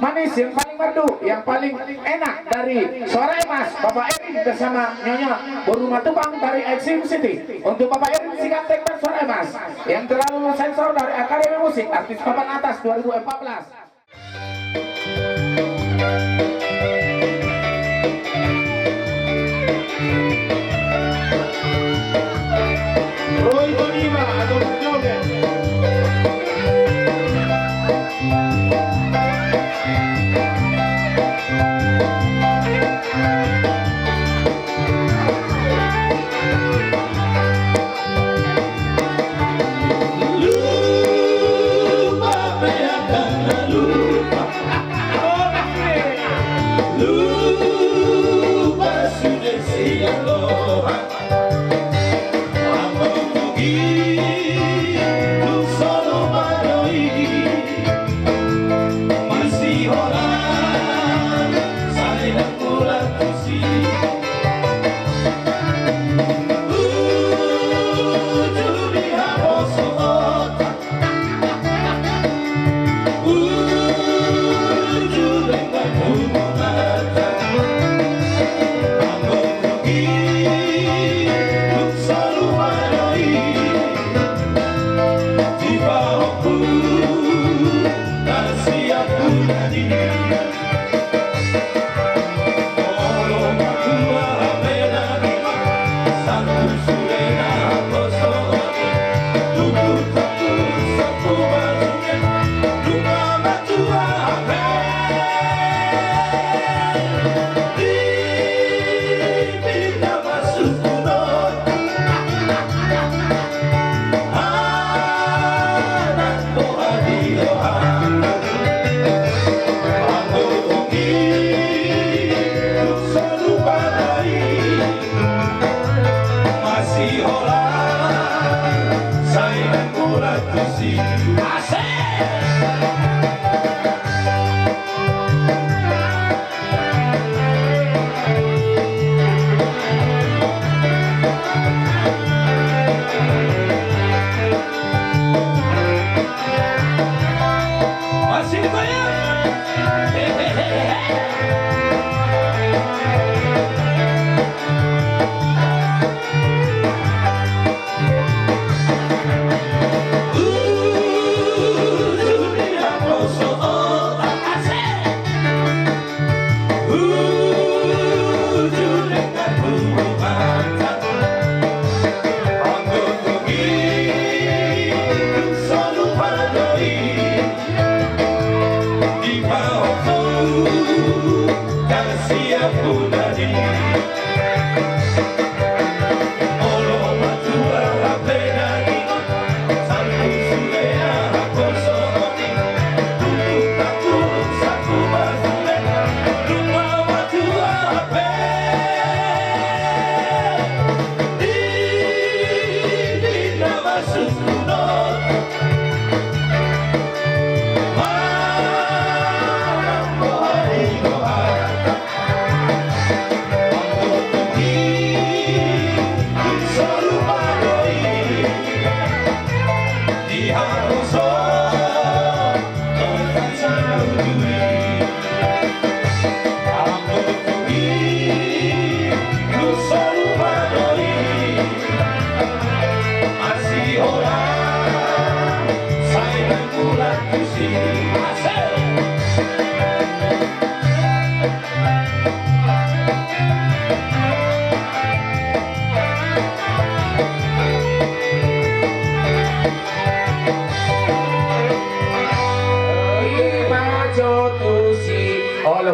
manis, yang paling merdu, yang paling enak dari Suara Emas, Bapak Erin bersama Nyonya Buruma Tupang dari Exim City. Untuk Bapak Erin sikat tek dan Suara Emas yang telah lulus sensor dari Akademi Musik Artis Papan Atas 2014. Roy Bonima atau Joget.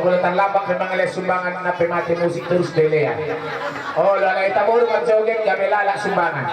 Bulatan labak memang oleh sumbangan na pemati musik terus dele ya. Oh, lalai tabur kan joget gamelala sumbangan.